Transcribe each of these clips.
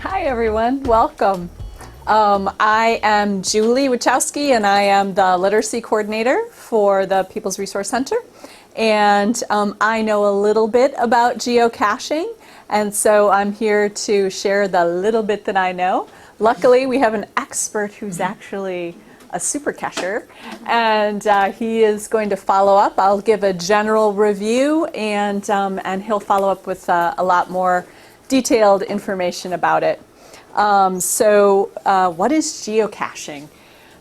Hi everyone, welcome. I am Julie Wachowski and I am the Literacy Coordinator for the People's Resource Center. And I know a little bit about geocaching, and so I'm here to share the little bit that I know. Luckily, we have an expert who's actually a super cacher, and he is going to follow up. I'll give a general review, and he'll follow up with a lot more detailed information about it. What is geocaching,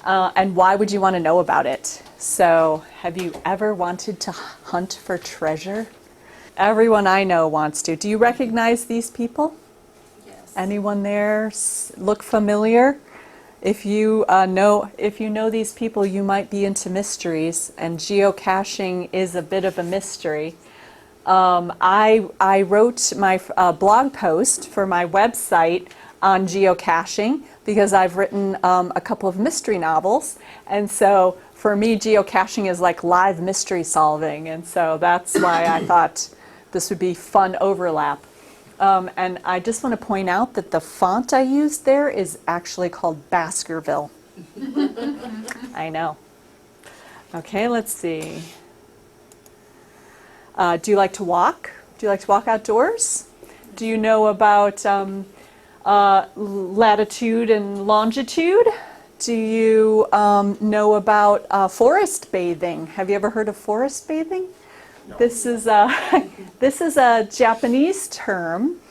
and why would you want to know about it? So, have you ever wanted to hunt for treasure? Everyone I know wants to. Do you recognize these people? Yes. Anyone there look familiar? If you know these people, you might be into mysteries, and geocaching is a bit of a mystery. I wrote my blog post for my website on geocaching because I've written a couple of mystery novels, and so for me geocaching is like live mystery solving, and so that's why I thought this would be fun overlap. And I just want to point out that the font I used there is actually called Baskerville. I know. Okay, let's see. Do you like to walk? Do you like to walk outdoors? Do you know about latitude and longitude? Do you know about forest bathing? Have you ever heard of forest bathing? No. This is a Japanese term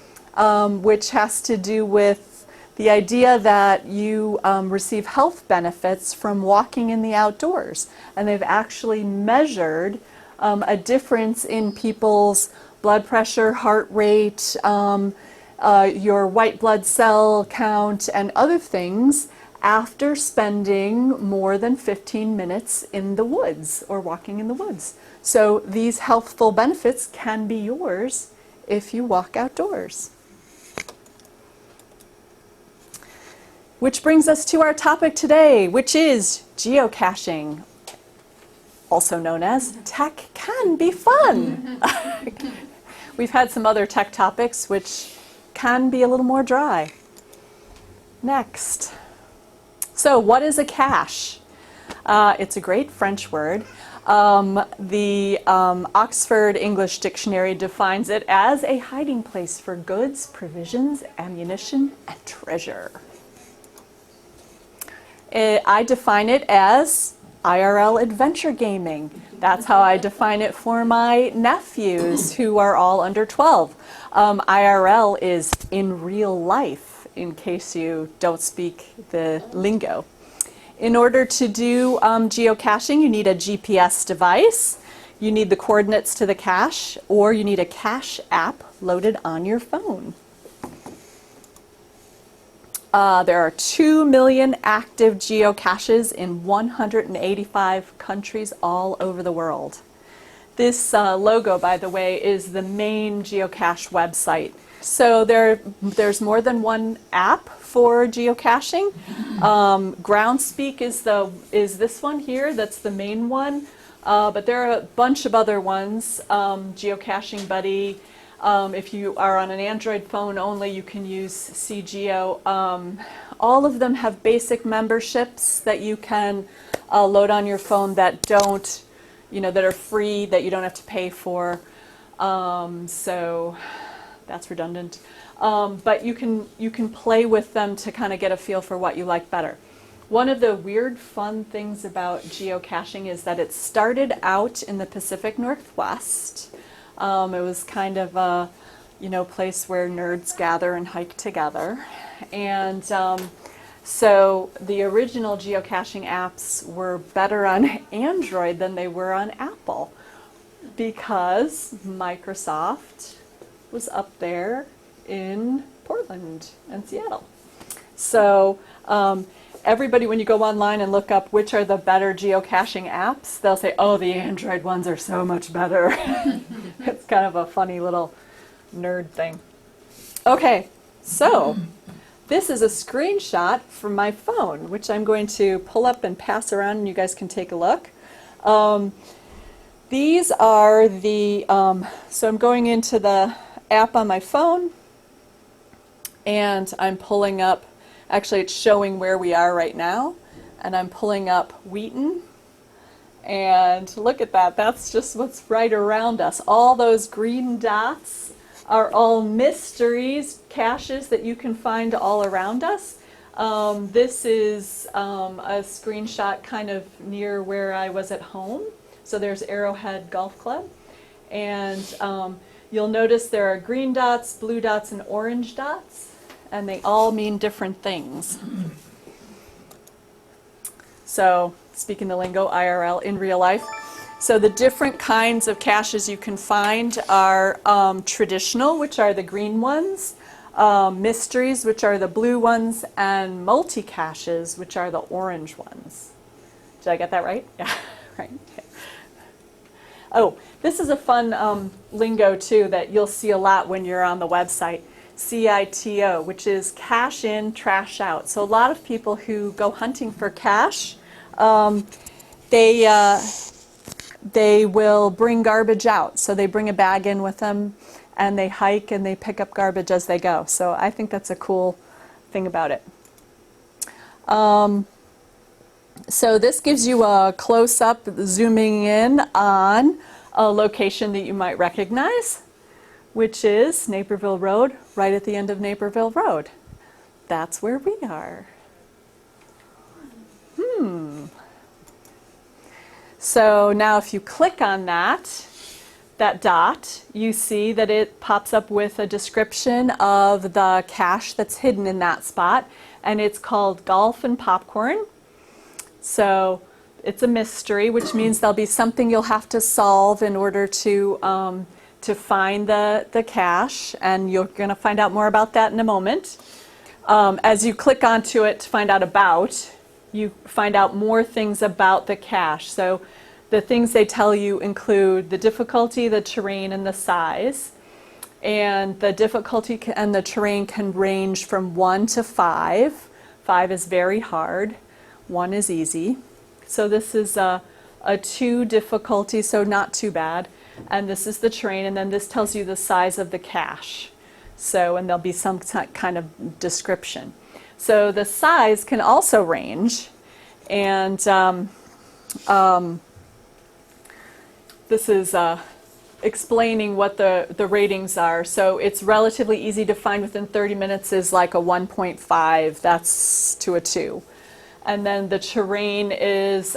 which has to do with the idea that you receive health benefits from walking in the outdoors, and they've actually measured a difference in people's blood pressure, heart rate, your white blood cell count, and other things after spending more than 15 minutes in the woods or walking in the woods. So these healthful benefits can be yours if you walk outdoors. Which brings us to our topic today, which is geocaching, also known as tech can be fun. We've had some other tech topics which can be a little more dry. Next. So what is a cache? It's a great French word. The Oxford English Dictionary defines it as a hiding place for goods, provisions, ammunition, and treasure. I define it as IRL Adventure Gaming. That's how I define it for my nephews who are all under 12. IRL is in real life, in case you don't speak the lingo. In order to do geocaching, you need a GPS device, you need the coordinates to the cache, or you need a cache app loaded on your phone. There are 2 million active geocaches in 185 countries all over the world. This logo, by the way, is the main geocache website. So there's more than one app for geocaching. Groundspeak is this one here. That's the main one. But there are a bunch of other ones. Geocaching Buddy. If you are on an Android phone only, you can use CGeo. All of them have basic memberships that you can load on your phone that don't, that are free, that you don't have to pay for. So that's redundant. But you can play with them to kind of get a feel for what you like better. One of the weird fun things about geocaching is that it started out in the Pacific Northwest. It was kind of a place where nerds gather and hike together. And so the original geocaching apps were better on Android than they were on Apple because Microsoft was up there in Portland and Seattle. So everybody, when you go online and look up which are the better geocaching apps, they'll say, oh, the Android ones are so much better. It's kind of a funny little nerd thing. Okay, so this is a screenshot from my phone, which I'm going to pull up and pass around and you guys can take a look. These are the, so I'm going into the app on my phone, And I'm pulling up, actually it's showing where we are right now, and I'm pulling up Wheaton. And look at that, that's just what's right around us. All those green dots are all mysteries, caches that you can find all around us. This is a screenshot kind of near where I was at home. So there's Arrowhead Golf Club. And you'll notice there are green dots, blue dots, and orange dots. And they all mean different things. So, speaking the lingo, IRL, in real life. So the different kinds of caches you can find are traditional, which are the green ones, mysteries, which are the blue ones, and multi-caches, which are the orange ones. Did I get that right? Yeah, right. Okay. Oh, this is a fun lingo, too, that you'll see a lot when you're on the website. CITO, which is cache in, trash out. So a lot of people who go hunting for cache, they will bring garbage out. So they bring a bag in with them, and they hike and they pick up garbage as they go. So I think that's a cool thing about it. So this gives you a close-up, zooming in on a location that you might recognize, which is Naperville Road, right at the end of Naperville Road. That's where we are. So now if you click on that dot, you see that it pops up with a description of the cache that's hidden in that spot, and it's called Golf and Popcorn. So it's a mystery, which means there'll be something you'll have to solve in order to find the cache, and you're going to find out more about that in a moment. As you click onto it to find out about, you find out more things about the cache. So the things they tell you include the difficulty, the terrain, and the size. And the difficulty and the terrain can range from 1 to 5. 5 is very hard. 1 is easy. So this is a 2 difficulty, so not too bad. And this is the terrain, and then this tells you the size of the cache. So, and there'll be some kind of description. So the size can also range, and this is explaining what the ratings are. So it's relatively easy to find within 30 minutes is like a 1.5, that's to a 2. And then the terrain is,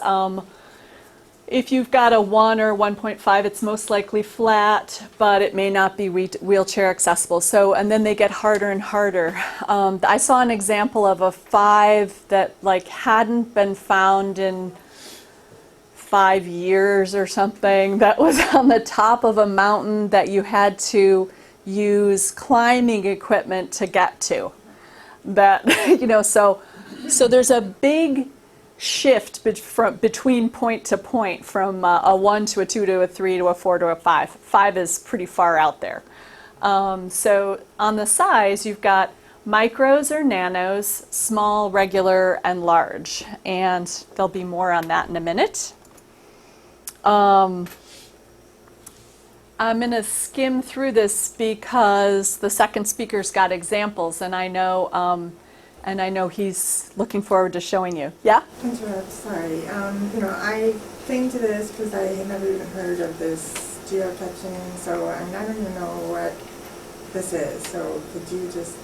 if you've got a 1 or 1.5, it's most likely flat, but it may not be wheelchair accessible. So, and then they get harder and harder. I saw an example of a 5 that like hadn't been found in 5 years or something, that was on the top of a mountain that you had to use climbing equipment to get to. That, you know, so there's a big shift between point to point, from a 1 to a 2 to a 3 to a 4 to a 5. 5 is pretty far out there. So on the size, you've got micros or nanos, small, regular, and large. And there'll be more on that in a minute. I'm going to skim through this because the second speaker's got examples, and I know he's looking forward to showing you. Yeah? Interrupt, sorry. I came to this because I had never even heard of this geocaching, so I don't even know what this is. So could you just...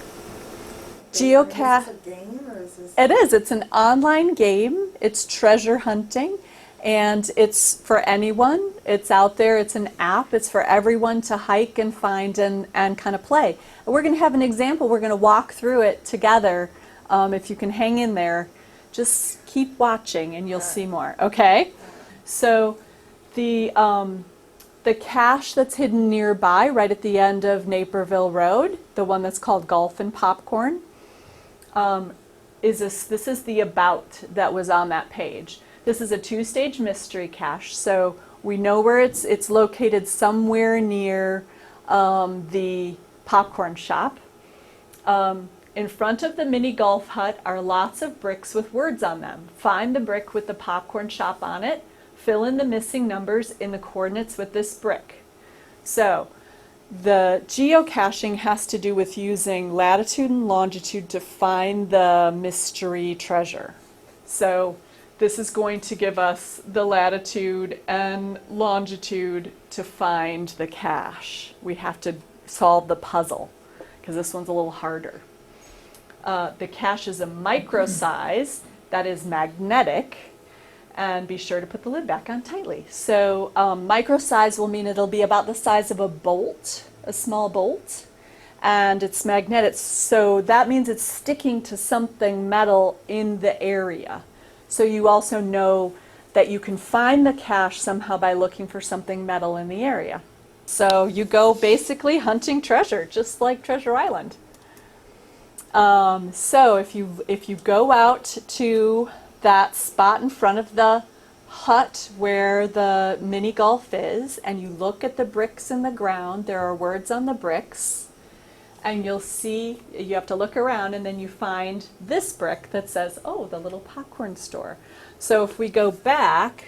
Geocache. Is this a game, or is this... It is. It's an online game. It's treasure hunting, and it's for anyone. It's out there. It's an app. It's for everyone to hike and find and kind of play. And we're going to have an example. We're going to walk through it together. If you can hang in there, just keep watching and you'll see more. Okay? So the cache that's hidden nearby, right at the end of Naperville Road, the one that's called Golf and Popcorn, this is the about that was on that page. This is a 2-stage mystery cache, so we know where it's located somewhere near the popcorn shop. In front of the mini golf hut are lots of bricks with words on them. Find the brick with the popcorn shop on it. Fill in the missing numbers in the coordinates with this brick. So The geocaching has to do with using latitude and longitude to find the mystery treasure. So this is going to give us the latitude and longitude to find the cache. We have to solve the puzzle because this one's a little harder. The cache is a micro size that is magnetic, and be sure to put the lid back on tightly. So micro size will mean it'll be about the size of a bolt, a small bolt, and it's magnetic, so that means it's sticking to something metal in the area. So you also know that you can find the cache somehow by looking for something metal in the area. So you go basically hunting treasure, just like Treasure Island. So if you go out to that spot in front of the hut where the mini golf is, and you look at the bricks in the ground, there are words on the bricks, and you'll see, you have to look around, and then you find this brick that says, oh, the little popcorn store. So if we go back,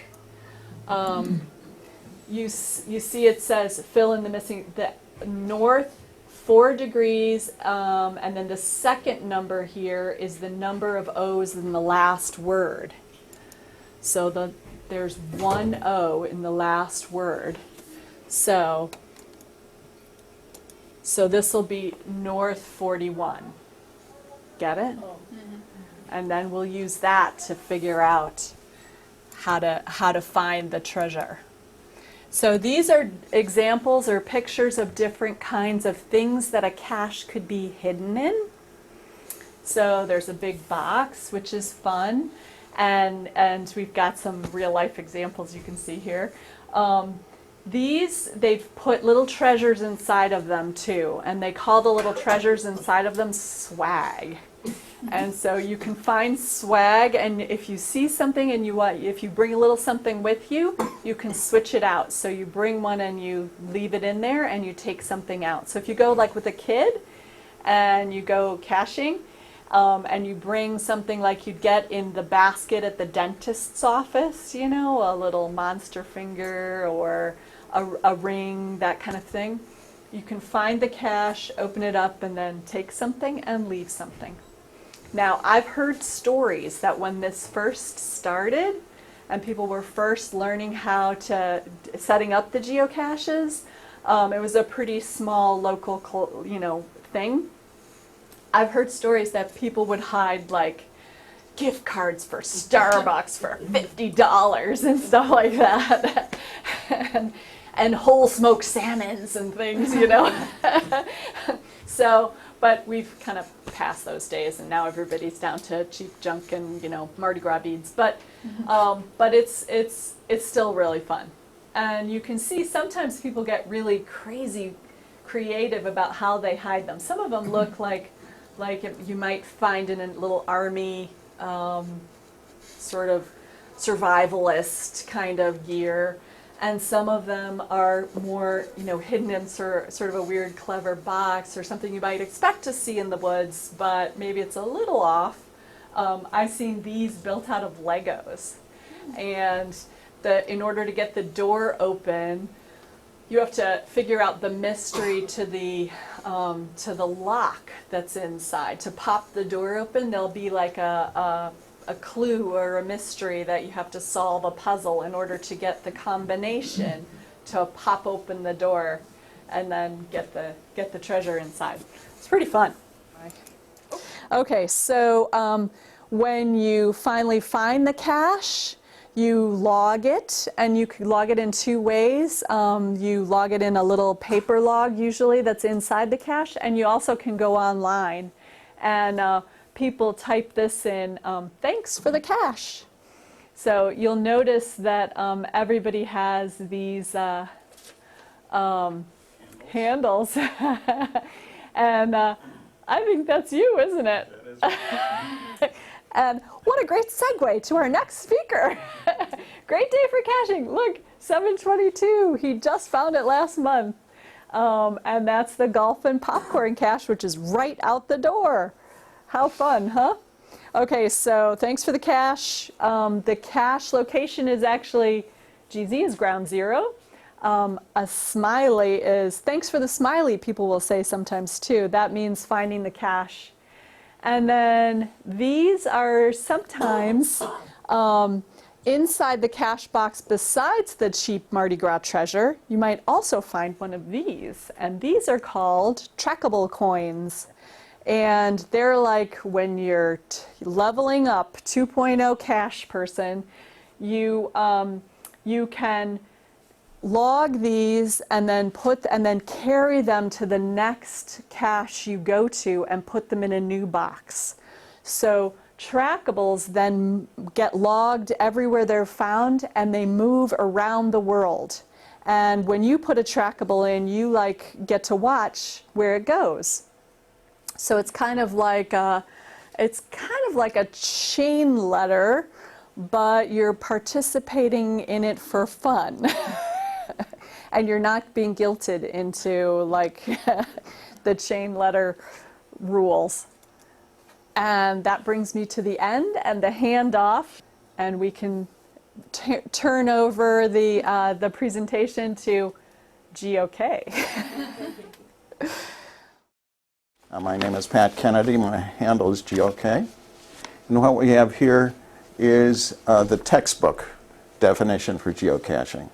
you see it says fill in the missing, the north 4 degrees, and then the second number here is the number of O's in the last word. So there's 1 O in the last word. So this will be north 41. Get it? Oh. And then we'll use that to figure out how to find the treasure. So these are examples or pictures of different kinds of things that a cache could be hidden in. So there's a big box, which is fun, and we've got some real life examples you can see here. They've put little treasures inside of them too, and they call the little treasures inside of them swag. And so you can find swag, and if you see something and if you bring a little something with you, you can switch it out. So you bring one and you leave it in there and you take something out. So if you go like with a kid and you go caching, and you bring something like you'd get in the basket at the dentist's office, you know, a little monster finger or a ring, that kind of thing, you can find the cache, open it up, and then take something and leave something. Now, I've heard stories that when this first started and people were first learning how to setting up the geocaches, it was a pretty small local, thing. I've heard stories that people would hide like gift cards for Starbucks for $50 and stuff like that, and whole smoked salmons and things, you know. So. But we've kind of passed those days, and now everybody's down to cheap junk and, you know, Mardi Gras beads. But it's still really fun, and you can see sometimes people get really crazy, creative about how they hide them. Some of them look like you might find in a little army, sort of survivalist kind of gear. And some of them are more, you know, hidden in sort of a weird, clever box or something you might expect to see in the woods, but maybe it's a little off. I've seen these built out of Legos. And in order to get the door open, you have to figure out the mystery to the lock that's inside. To pop the door open, there'll be like a clue or a mystery that you have to solve, a puzzle, in order to get the combination to pop open the door and then get the treasure inside. It's pretty fun. Okay, so when you finally find the cache, you log it, and you can log it in 2 ways. You log it in a little paper log usually that's inside the cache, and you also can go online and people type this in, thanks for the cache. So you'll notice that everybody has these handles. And I think that's you, isn't it? That is. And what a great segue to our next speaker. Great day for caching. Look, 722. He just found it last month. And that's the golf and popcorn cache, which is right out the door. How fun, huh? Okay, so thanks for the cache. The cache location is actually, GZ is ground zero. A smiley is, thanks for the smiley, people will say sometimes too. That means finding the cache. And then these are sometimes inside the cache box besides the cheap Mardi Gras treasure. You might also find one of these. And these are called trackable coins. And they're like when you're leveling up 2.0 cache person, you can log these and then carry them to the next cache you go to and put them in a new box. So trackables then get logged everywhere they're found and they move around the world. And when you put a trackable in, you get to watch where it goes. So it's kind of like a chain letter, but you're participating in it for fun. And you're not being guilted into the chain letter rules. And that brings me to the end and the handoff, and we can turn over the presentation to GeoK. My name is Pat Kennedy. My handle is GeoK. And what we have here is the textbook definition for geocaching.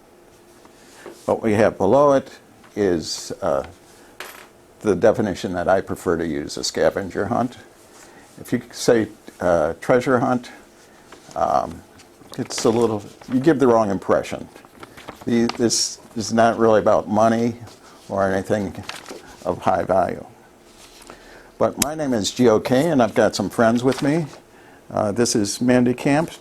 What we have below it is the definition that I prefer to use, a scavenger hunt. If you say treasure hunt, it's a little, you give the wrong impression. This is not really about money or anything of high value. But my name is GeoK, and I've got some friends with me. This is Mandy Camp.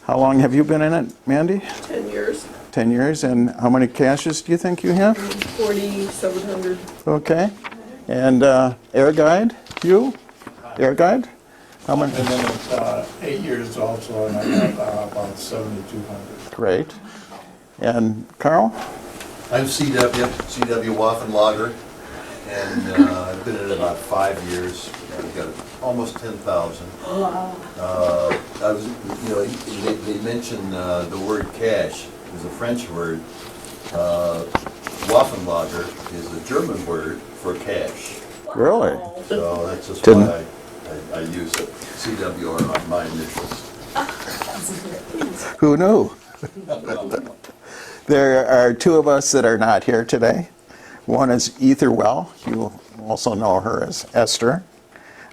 How long have you been in it, Mandy? 10 years. 10 years, and how many caches do you think you have? 4,700. Okay. And air guide, you? Air guide? How many? I've been in it 8 years also, and I got about 7,200. Great. And Carl? I'm CW Waffenlager, and I've been in it about 5 years. I've got almost 10,000. Wow. I was, they mentioned the word cache is a French word. Waffenlager is a German word for cache. Really? So that's just Didn't- why I use it. CW are my initials. Who knew? There are two of us that are not here today. One is Ether Well. You also know her as Esther.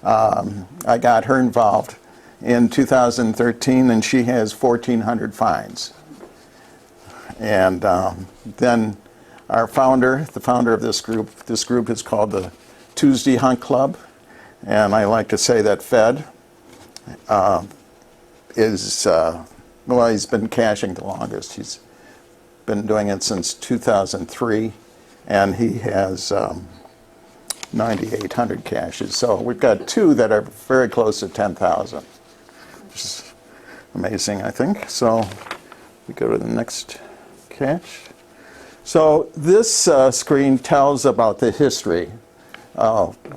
I got her involved in 2013, and she has 1,400 finds. And then our founder, the founder of this group is called the Tuesday Hunt Club. And I like to say that Fed is, well, he's been caching the longest. He's been doing it since 2003, and he has 9,800 caches. So we've got two that are very close to 10,000, which is amazing, I think. So we go to the next cache. So this screen tells about the history,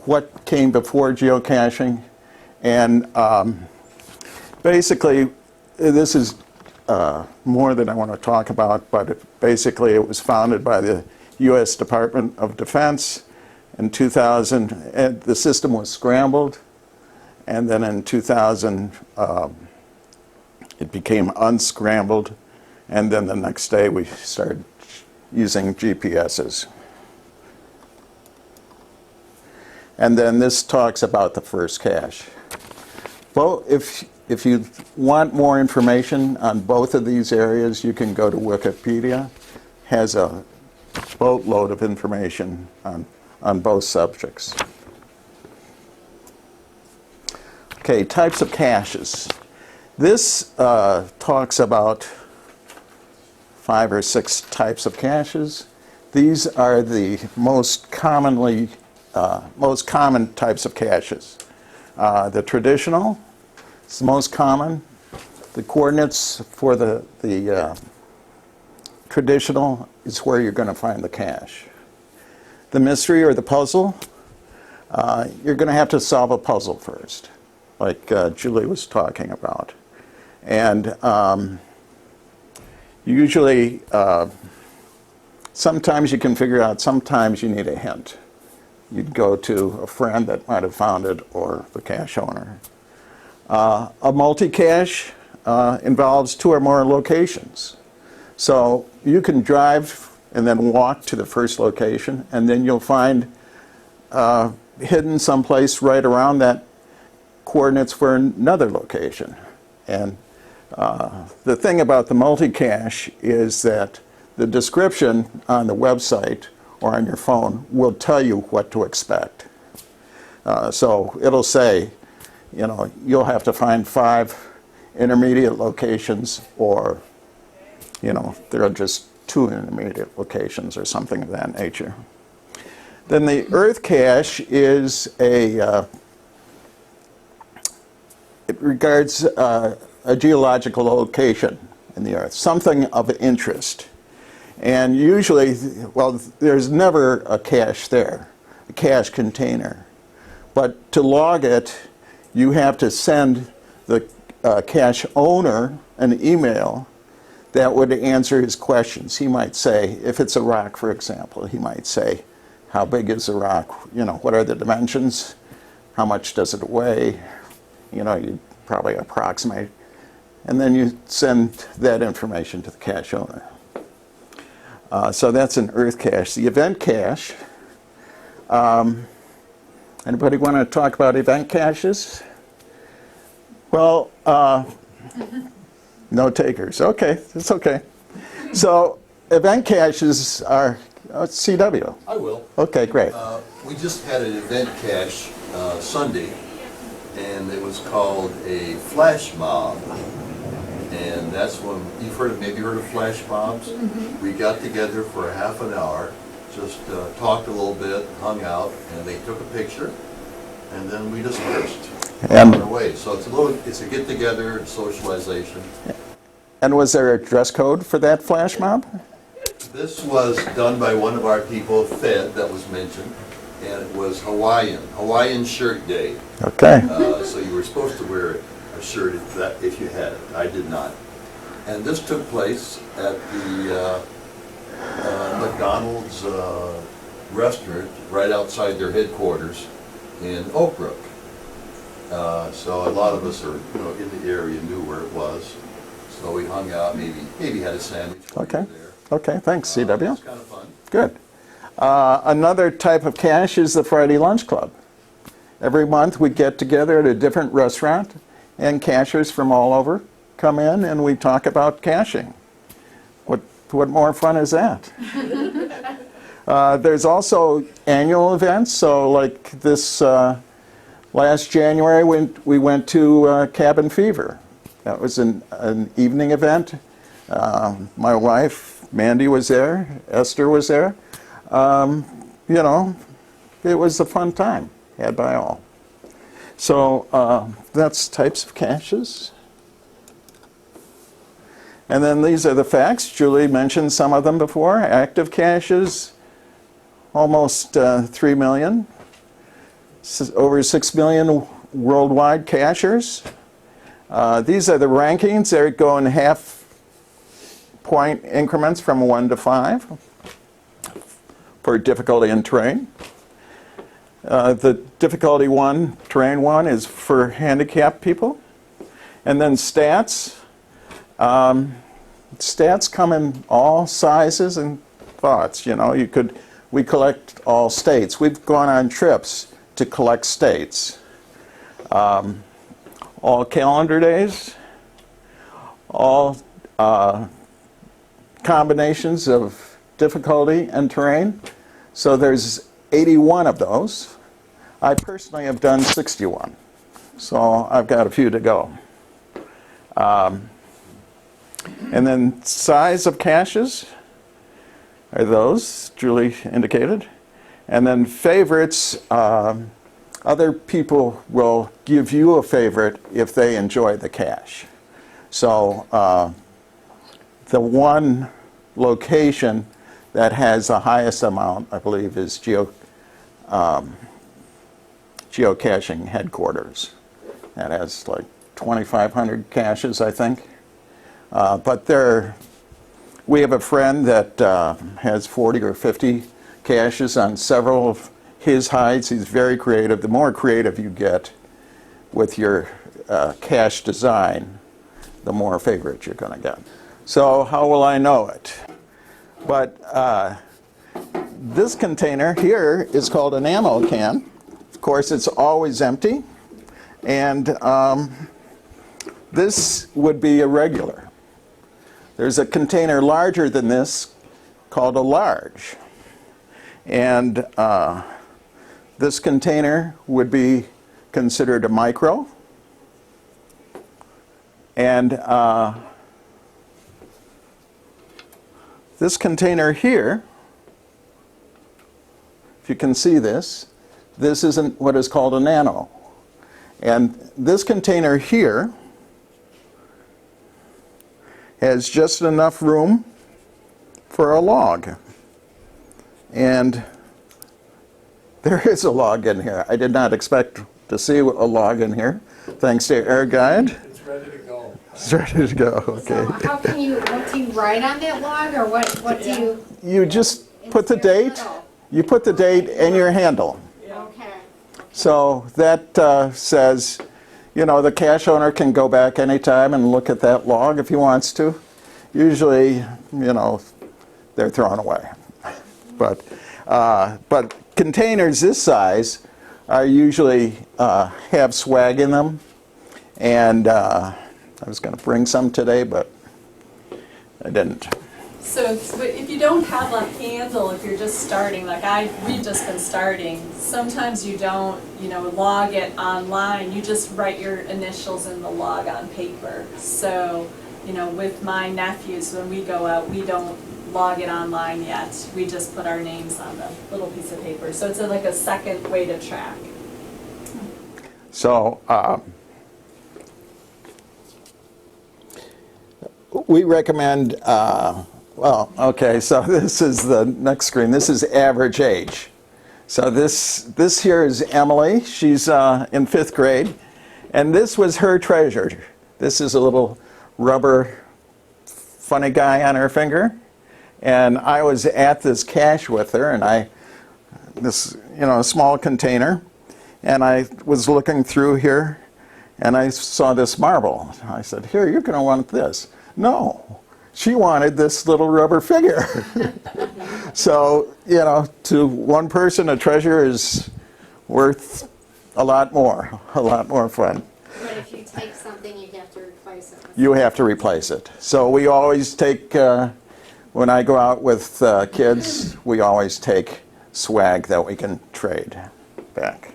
what came before geocaching, and basically this is more than I want to talk about, but basically it was founded by the U.S. Department of Defense in 2000. And the system was scrambled, and then in 2000 it became unscrambled, and then the next day we started using GPSs. And then this talks about the first cache. Well, if you want more information on both of these areas, you can go to Wikipedia. Has a boatload of information on both subjects. Okay, types of caches. This talks about 5 or 6 types of caches. These are the most common types of caches. The traditional is the most common. The coordinates for the traditional is where you're going to find the cache. The mystery or the puzzle, you're going to have to solve a puzzle first, like Julie was talking about. And usually sometimes you can figure out, sometimes you need a hint. You'd go to a friend that might have found it or the cache owner. A multi-cache involves 2 or more locations. So you can drive and then walk to the first location, and then you'll find hidden someplace right around that coordinates for another location. And the thing about the multi-cache is that the description on the website or on your phone will tell you what to expect. So it'll say, you know, you'll have to find 5 intermediate locations, or, you know, there are just 2 intermediate locations or something of that nature. Then the Earth cache is it regards a geological location in the Earth, something of interest. And usually, well, there's never a cache there, a cache container. But to log it, you have to send the cache owner an email that would answer his questions. He might say, if it's a rock, for example, he might say, how big is the rock? You know, what are the dimensions? How much does it weigh? You know, you probably approximate. And then you send that information to the cache owner. So that's an Earth cache. The event cache, anybody want to talk about event caches? Well, no takers. Okay, that's okay. So event caches are CW. I will. Okay, great. We just had an event cache Sunday, and it was called a flash mob. And that's when, maybe heard of flash mobs? We got together for a half an hour, just talked a little bit, hung out, and they took a picture, and then we dispersed on our way. So it's a get together and socialization. And was there a dress code for that flash mob? This was done by one of our people, Fed, that was mentioned, and it was Hawaiian shirt day. Okay. So you were supposed to wear a shirt if you had it. I did not. And this took place at the McDonald's restaurant right outside their headquarters in Oak Brook. So a lot of us are, in the area, knew where it was. So we hung out, maybe had a sandwich. Okay. Okay, thanks, CW. It was kind of fun. Good. Another type of cache is the Friday Lunch Club. Every month we get together at a different restaurant, and cachers from all over come in and we talk about caching. What more fun is that? There's also annual events. So like this last January we went to Cabin Fever. That was an evening event. My wife, Mandy, was there. Esther was there. It was a fun time had by all. So that's types of caches. And then these are the facts. Julie mentioned some of them before. Active caches, almost 3 million. Over 6 million worldwide cachers. These are the rankings. They go in half-point increments from 1 to 5 for difficulty and terrain. The difficulty 1, terrain 1 is for handicapped people. And then stats. Stats come in all sizes and thoughts. We collect all states. We've gone on trips to collect states. All calendar days, all combinations of difficulty and terrain. So there's 81 of those. I personally have done 61. So I've got a few to go. And then size of caches are those Julie indicated. And then favorites, other people will give you a favorite if they enjoy the cache. So the one location that has the highest amount, I believe, is Geocaching Headquarters. That has like 2,500 caches, I think. But We have a friend that has 40 or 50 caches on several of his hides. He's very creative. The more creative you get with your cache design, the more favorites you're going to get. So how will I know it? But this container here is called an ammo can. Of course, it's always empty. And this would be a regular. There's a container larger than this called a large. And this container would be considered a micro. And this container here, if you can see this isn't what is called a nano. And this container here has just enough room for a log. And there is a log in here. I did not expect to see a log in here, thanks to Air Guide. It's ready to go. It's ready to go, okay. So how can you, what do you write on that log, or what do you? You just put the Insert date, little? you put the date and your handle. Okay. So that says, you know, the cache owner can go back anytime and look at that log if he wants to. Usually, you know, they're thrown away. But containers this size are usually have swag in them. And I was going to bring some today, but I didn't. So if you don't have a handle, if you're just starting, like we've just been starting, sometimes you don't, log it online. You just write your initials in the log on paper. So, with my nephews, when we go out, we don't log it online yet. We just put our names on the little piece of paper. So it's like a second way to track. So we recommend, well, okay, so this is the next screen. This is average age. So this here is Emily. She's in 5th grade. And this was her treasure. This is a little rubber funny guy on her finger. And I was at this cache with her, and this small container. And I was looking through here, and I saw this marble. I said, here, you're going to want this. No, she wanted this little rubber figure. So, to one person, a treasure is worth a lot more fun. But if you take something, you have to replace it. You have to replace it. So we always take, when I go out with kids, we always take swag that we can trade back.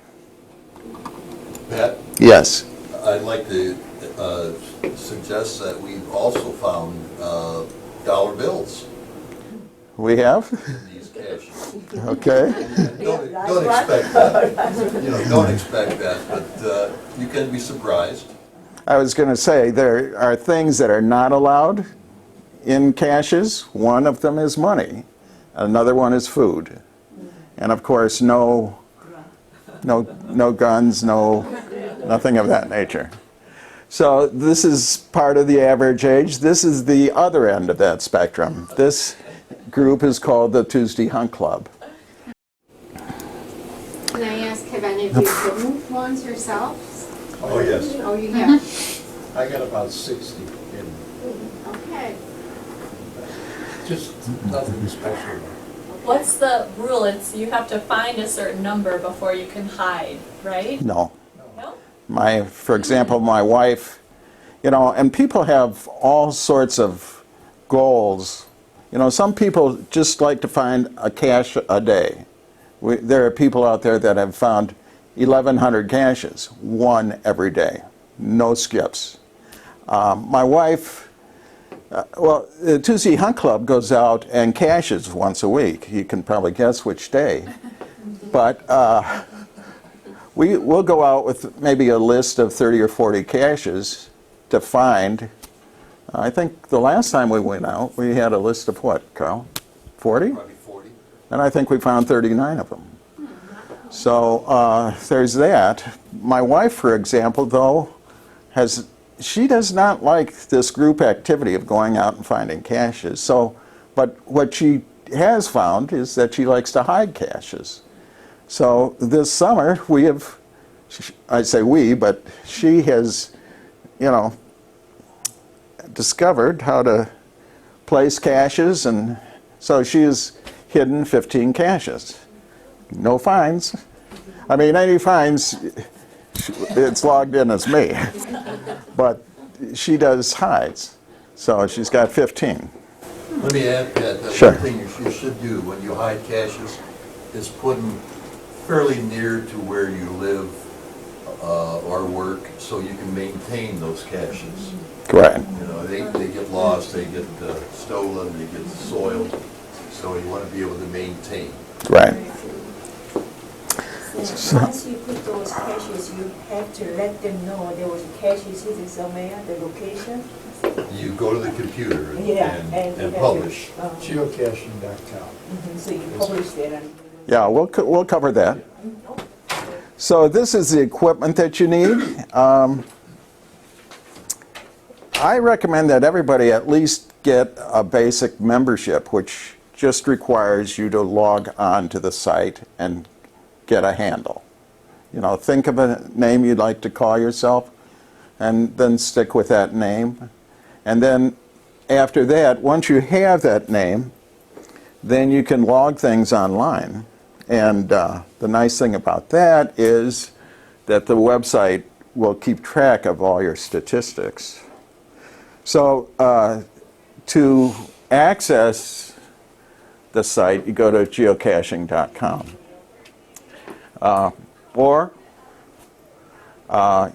Pat, Yes. I'd like to suggest that we've also found dollar bills We have? in these caches. Okay. Don't expect that. Don't expect that, but you can be surprised. I was going to say, there are things that are not allowed in caches. One of them is money. Another one is food. And of course, no guns, nothing of that nature. So this is part of the average age. This is the other end of that spectrum. This group is called the Tuesday Hunt Club. Can I ask, have any of you written ones yourselves? Oh, yes. Oh, you have? I got about 60 in, Okay. just nothing special. What's the rule? It's you have to find a certain number before you can hide, right? No. No? For example, my wife, and people have all sorts of goals. Some people just like to find a cache a day. There are people out there that have found 1,100 caches, one every day, no skips. My wife, the Tuesday Hunt Club goes out and caches once a week. You can probably guess which day. But we'll go out with maybe a list of 30 or 40 caches to find. I think the last time we went out, we had a list of what, Carl? 40? Probably 40. And I think we found 39 of them. So there's that. My wife, for example, though, has she does not like this group activity of going out and finding caches. So, but what she has found is that she likes to hide caches. So this summer we have, I say we, but she has, you know, discovered how to place caches, and so she has hidden 15 caches. No fines. I mean, any fines, it's logged in as me. But she does hides. So she's got 15. Let me add, Pat, that Sure. one thing you should do when you hide caches is put them fairly near to where you live or work, so you can maintain those caches. Right. You know, they get lost, they get stolen, they get soiled, so you want to be able to maintain. Right. Once you put those caches, you have to let them know there was caches hidden somewhere, the location. You go to the computer Yeah, and you have to, publish. Geocaching.com. So you publish that. And Yeah, we'll cover that. So this is the equipment that you need. I recommend that everybody at least get a basic membership, which just requires you to log on to the site and get a handle. You know, think of a name you'd like to call yourself, and then stick with that name. And then after that, once you have that name, then you can log things online. And the nice thing about that is that the website will keep track of all your statistics. So to access the site, you go to geocaching.com. Or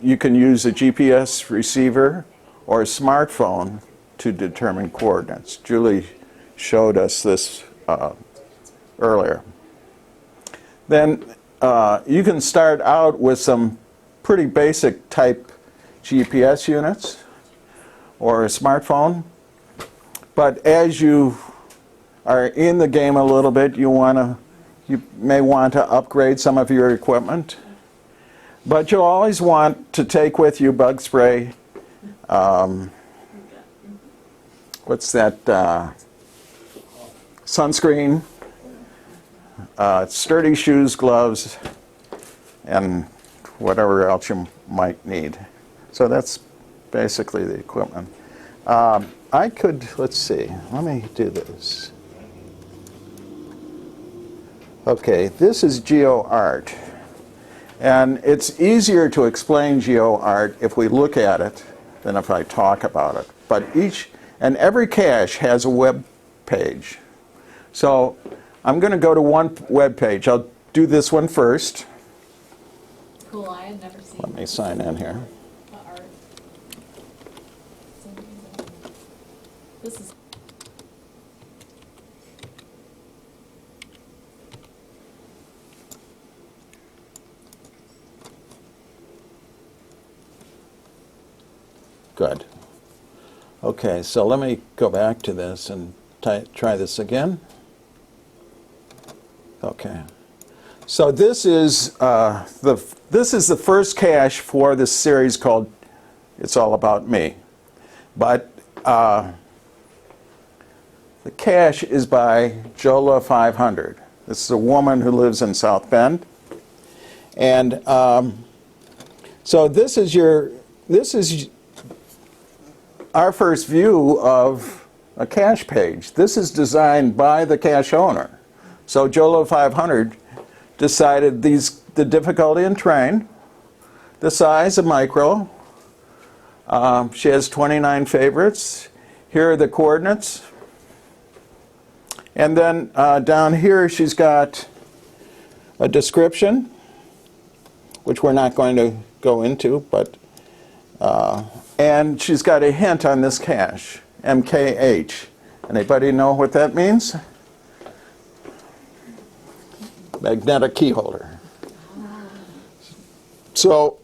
you can use a GPS receiver or a smartphone to determine coordinates. Julie showed us this earlier. Then you can start out with some pretty basic type GPS units or a smartphone. But as you are in the game a little bit, you may want to upgrade some of your equipment. But you'll always want to take with you bug spray. What's that? Sunscreen, sturdy shoes, gloves, and whatever else you might need. So that's basically the equipment. Let's see, let me do this. Okay, this is GeoArt. And it's easier to explain GeoArt if we look at it than if I talk about it. But every cache has a web page. So I'm going to go to one web page. I'll do this one first. Cool, I had never seen Let me sign in here. the art. It's amazing. This is Good. Okay, so let me go back to this and try this again. Okay. So this is the first cache for this series called It's All About Me. But the cache is by Jola 500. This is a woman who lives in South Bend. And so this is our first view of a cache page. This is designed by the cache owner. So Jolo 500 decided the difficulty in terrain, the size of micro. She has 29 favorites. Here are the coordinates. And then down here she's got a description, which we're not going to go into, but and she's got a hint on this cache, MKH. Anybody know what that means? Magnetic key holder. So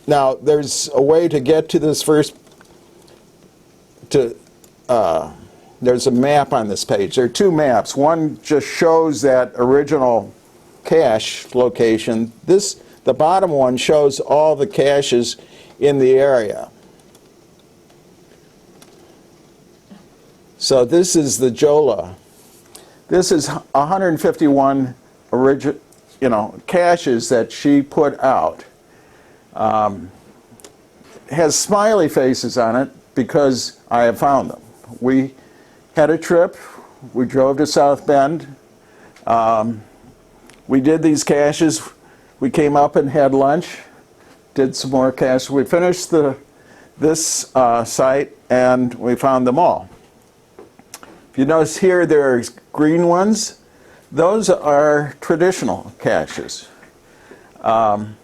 now there's a way to get to this first. There's a map on this page. There are two maps. One just shows that original cache location. The bottom one shows all the caches in the area. So this is the Jola. This is 151 caches that she put out. Has smiley faces on it because I have found them. We had a trip. We drove to South Bend. We did these caches. We came up and had lunch, did some more caches. We finished this site and we found them all. If you notice here, there are green ones. Those are traditional caches. And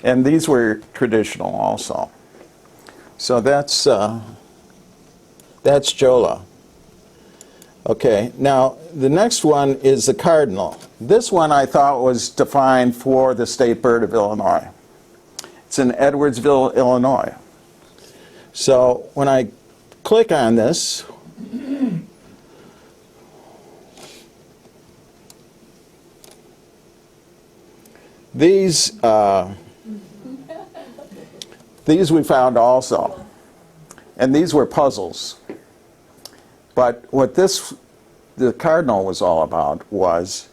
these were traditional also. So that's Jola. Okay, now the next one is the cardinal. This one I thought was defined for the state bird of Illinois. It's in Edwardsville, Illinois. So when I click on this, these we found also, and these were puzzles. But what the cardinal was all about was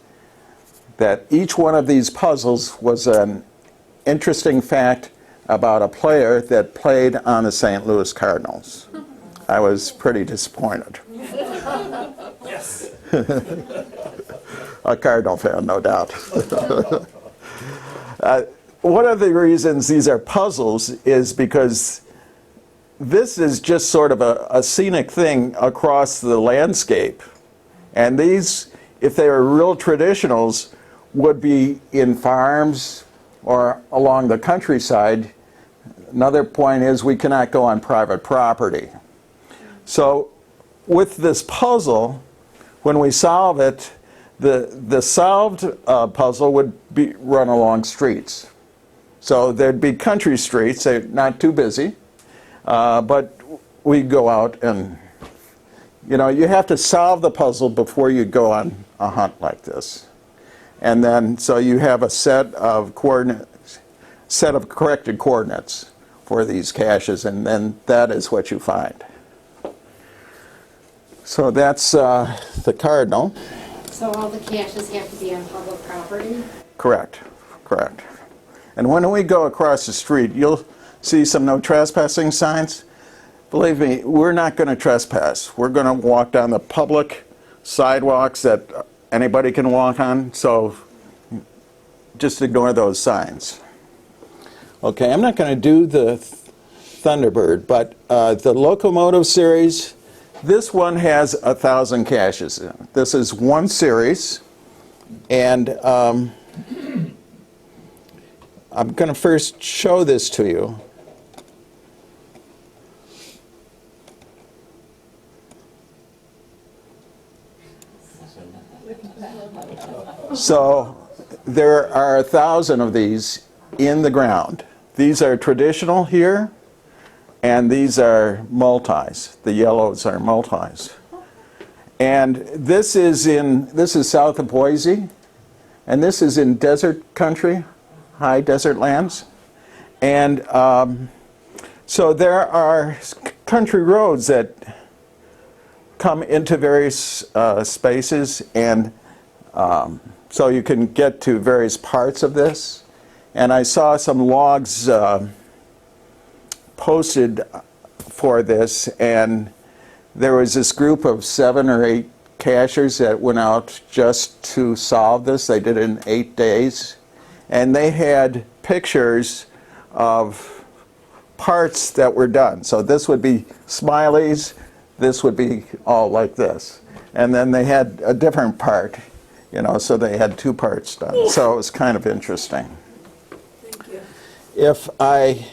that each one of these puzzles was an interesting fact about a player that played on the St. Louis Cardinals. I was pretty disappointed. Yes. A Cardinal fan, no doubt. One of the reasons these are puzzles is because this is just sort of a scenic thing across the landscape. And these, if they were real traditionals, would be in farms or along the countryside. Another point is we cannot go on private property. So with this puzzle, when we solve it, the solved puzzle would be run along streets. So there'd be country streets, they're not too busy, but we'd go out and, you have to solve the puzzle before you go on a hunt like this. And then, so you have a set of corrected coordinates for these caches, and then that is what you find. So that's the cardinal. So all the caches have to be on public property? Correct. And when we go across the street, you'll see some no trespassing signs. Believe me, we're not going to trespass. We're going to walk down the public sidewalks that anybody can walk on, so just ignore those signs. Okay, I'm not going to do the Thunderbird, but the locomotive series, this one has 1,000 caches in it. This is one series, and I'm going to first show this to you. So there are 1,000 of these in the ground. These are traditional here, and these are multis. The yellows are multis. And this is south of Boise, and this is in desert country, high desert lands. And so there are country roads that come into various spaces, and so you can get to various parts of this. And I saw some logs posted for this, and there was this group of 7 or 8 cachers that went out just to solve this. They did it in 8 days. And they had pictures of parts that were done. So this would be smileys, this would be all like this. And then they had a different part, so they had 2 parts done. So it was kind of interesting. Thank you. If I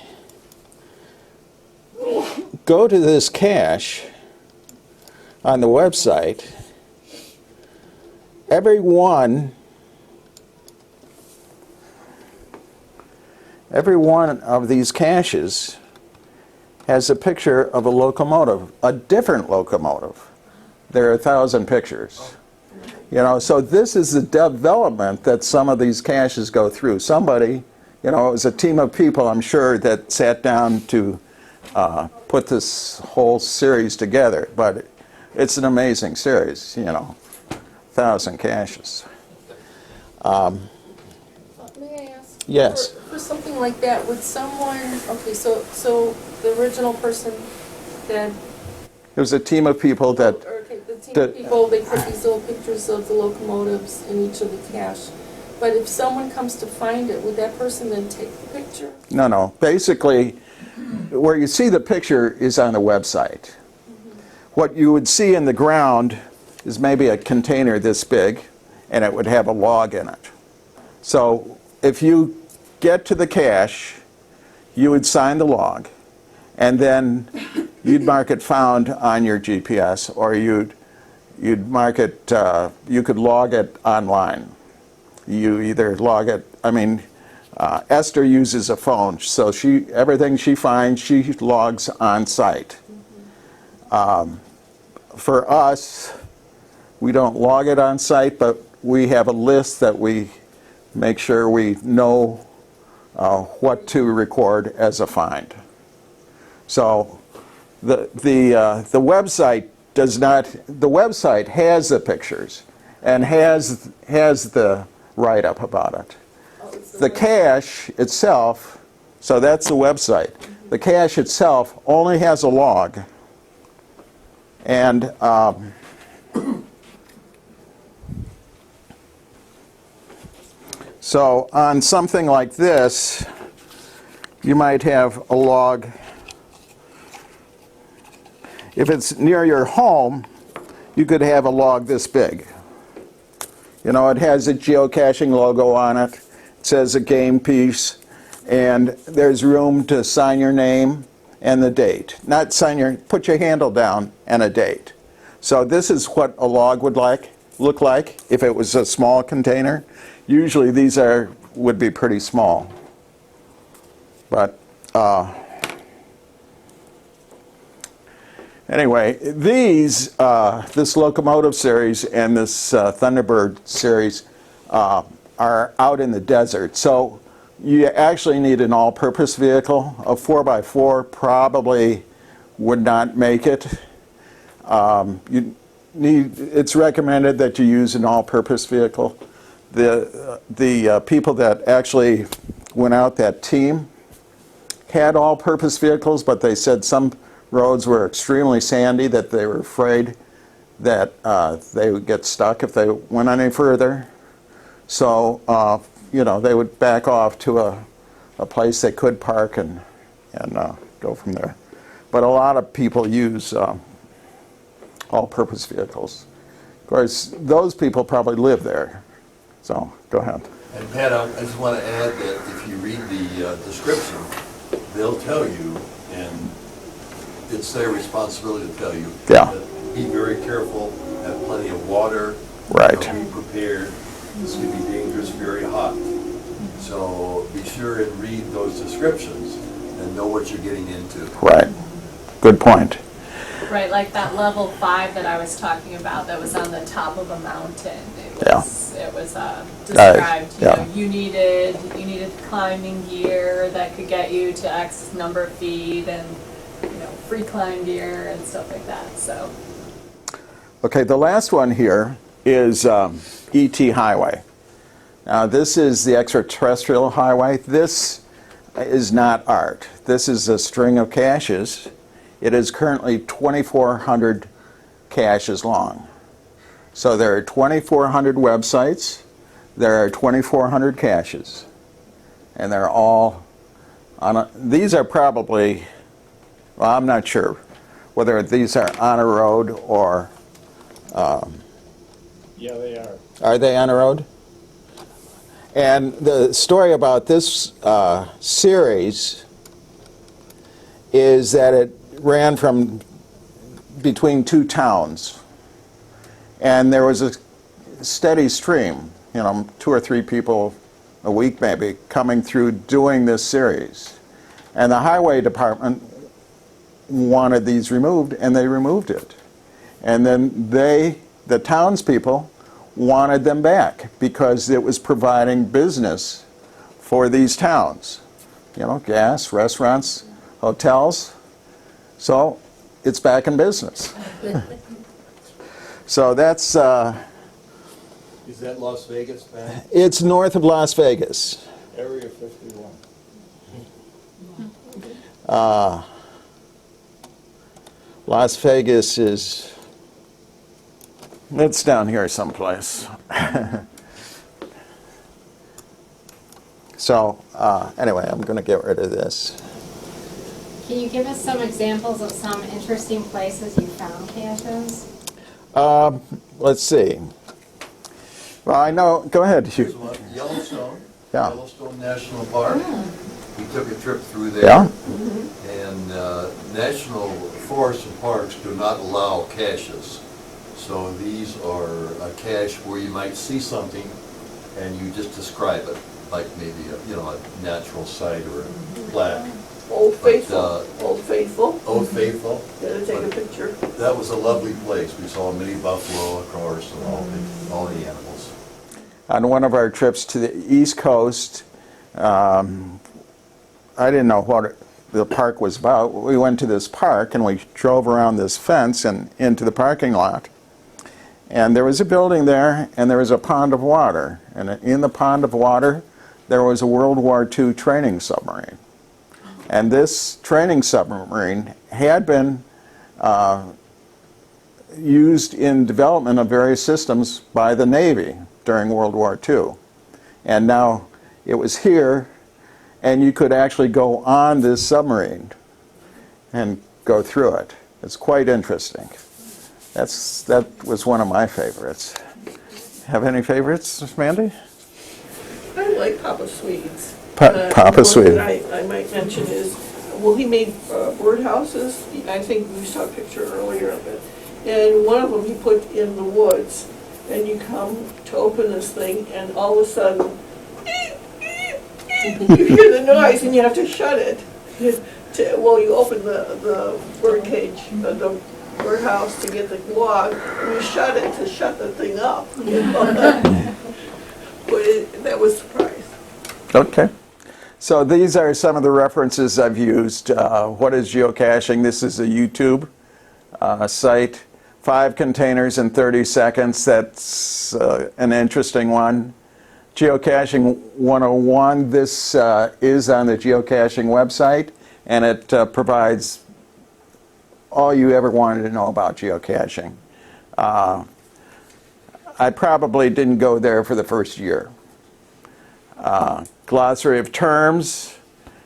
go to this cache on the website, every one of these caches has a picture of a locomotive, a different locomotive. There are 1,000 pictures. So this is the development that some of these caches go through. Somebody, it was a team of people, I'm sure, that sat down to put this whole series together. But it's an amazing series, 1,000 caches. May I ask? Yes. For something like that, would someone, okay, so the original person that, It was a team of people that, okay, the team that- of people, they put these little pictures of the locomotives in each of the cache. But if someone comes to find it, would that person then take the picture? no, basically, where you see the picture is on the website. What you would see in the ground is maybe a container this big, and it would have a log in it. So if you get to the cache, you would sign the log, and then you'd mark it found on your GPS, or you'd mark it, you could log it online. You either log it, Esther uses a phone, so everything she finds, she logs on site. For us, we don't log it on site, but we have a list that we make sure we know what to record as a find. So the website does not, the website has the pictures and has the write-up about it. The cache itself, so that's the website. The cache itself only has a log. And so on something like this, you might have a log. If it's near your home, you could have a log this big. It has a geocaching logo on it. It says a game piece, and there's room to sign your name and the date. Not put your handle down and a date. So this is what a log would look like if it was a small container. Usually these would be pretty small. But anyway, this locomotive series and this Thunderbird series are out in the desert. So you actually need an all-purpose vehicle. A 4x4 probably would not make it. It's recommended that you use an all-purpose vehicle. The people that actually went out, that team, had all-purpose vehicles, but they said some roads were extremely sandy, that they were afraid that they would get stuck if they went any further. So, they would back off to a place they could park and go from there. But a lot of people use all-purpose vehicles. Of course, those people probably live there. So, go ahead. And Pat, I just want to add that if you read the description, they'll tell you, and it's their responsibility to tell you. Yeah. That be very careful, have plenty of water. Right. Be prepared. This can be dangerous, very hot. So be sure and read those descriptions and know what you're getting into. Right. Good point. Right, like that level 5 that I was talking about that was on the top of a mountain. It was described, yeah. You needed climbing gear that could get you to X number of feet and free climb gear and stuff like that. So Okay, the last one here is ET Highway. Now this is the extraterrestrial highway. This is not art. This is a string of caches. It is currently 2,400 caches long. So there are 2,400 websites. There are 2,400 caches. And they're all on these are probably, well, I'm not sure whether these are on a road or... Yeah, they are. Are they on a road? And the story about this series is that it ran from between two towns. And there was a steady stream, 2 or 3 people a week maybe, coming through doing this series. And the highway department wanted these removed, and they removed it. And then the townspeople, wanted them back because it was providing business for these towns. Gas, restaurants, hotels. So it's back in business. So that's, Is that Las Vegas, Pat? it's north of Las Vegas. Area 51. Las Vegas is, it's down here someplace. So anyway, I'm going to get rid of this. Can you give us some examples of some interesting places you found caches? Let's see. Well, I know, go ahead. Here's one, Yellowstone. Yeah. Yellowstone National Park. We took a trip through there. Yeah? And national forests and parks do not allow caches. So these are a cache where you might see something and you just describe it, like maybe a natural site or a plaque. Old Faithful, Old Faithful. gotta take a picture. That was a lovely place. We saw a mini buffalo, of course, and all the animals. On one of our trips to the East Coast, I didn't know what the park was about. We went to this park and we drove around this fence and into the parking lot. And there was a building there and there was a pond of water. And in the pond of water, there was a World War II training submarine. And this training submarine had been used in development of various systems by the Navy during World War II. And now it was here, and you could actually go on this submarine and go through it. It's quite interesting. That was one of my favorites. Have any favorites, Mandy? I like Papa Swedes. Papa Swede. One that I might mention is, well, he made birdhouses. I think we saw a picture earlier of it. And one of them he put in the woods. And you come to open this thing, and all of a sudden, you hear the noise, and you have to shut it. Well, you open the bird cage, the birdhouse to get the log, and you shut it to shut the thing up. But that was a surprise. Okay. So these are some of the references I've used. What is geocaching? This is a YouTube site. 5 containers in 30 seconds. That's an interesting one. Geocaching 101. This is on the geocaching website, and it provides all you ever wanted to know about geocaching. I probably didn't go there for the first year. Glossary of terms.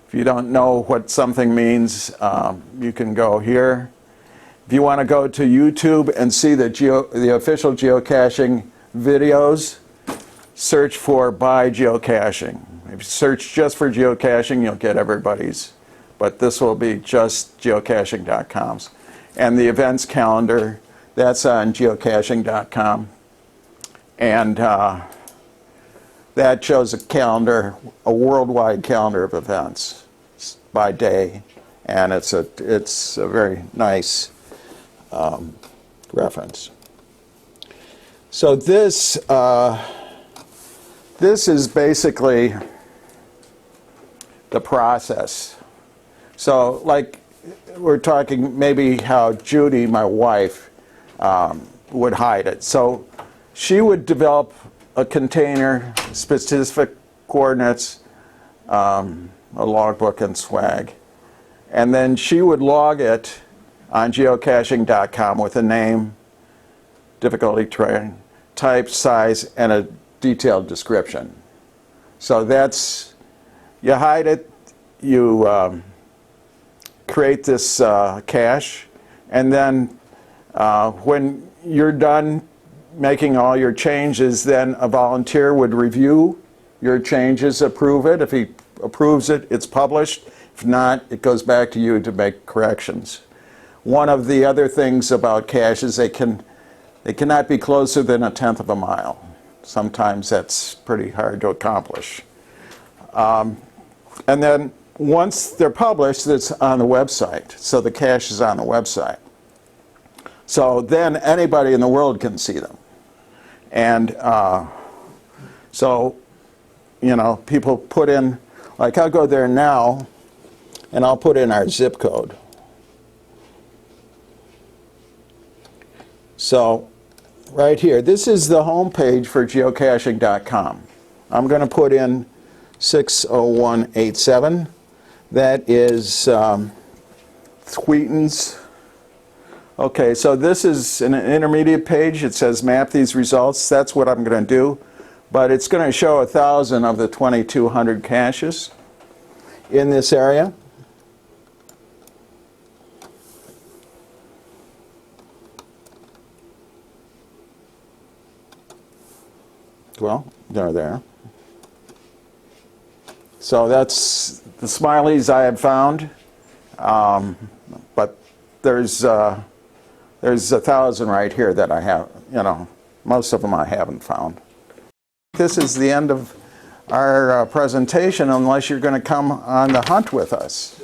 If you don't know what something means, you can go here. If you want to go to YouTube and see the official geocaching videos, search for by geocaching. If you search just for geocaching, you'll get everybody's, but this will be just geocaching.com's. And the events calendar, that's on geocaching.com. And that shows a calendar, a worldwide calendar of events by day, and it's a very nice reference. So this is basically the process. So like we're talking maybe how Judy, my wife, would hide it. So she would develop a container, specific coordinates, a logbook and swag. And then she would log it on geocaching.com with a name, difficulty terrain, type, size, and a detailed description. So that's, you hide it, you create this cache, and then when you're done making all your changes, then a volunteer would review your changes, approve it. If he approves it, it's published. If not, it goes back to you to make corrections. One of the other things about caches, they cannot be closer than 1/10 of a mile. Sometimes that's pretty hard to accomplish. And then once they're published, it's on the website. So the cache is on the website. So then anybody in the world can see them. And so, you know, people put in, like I'll go there now and I'll put in our zip code. So right here. This is the home page for geocaching.com. I'm going to put in 60187. That is Thweeton's. Okay, so this is an intermediate page. It says map these results. That's what I'm going to do. But it's going to show 1,000 of the 2,200 caches in this area. Well, they're there. So that's the smileys I have found, but there's 1,000 right here that I have. You know, most of them I haven't found. This is the end of our presentation, unless you're going to come on the hunt with us.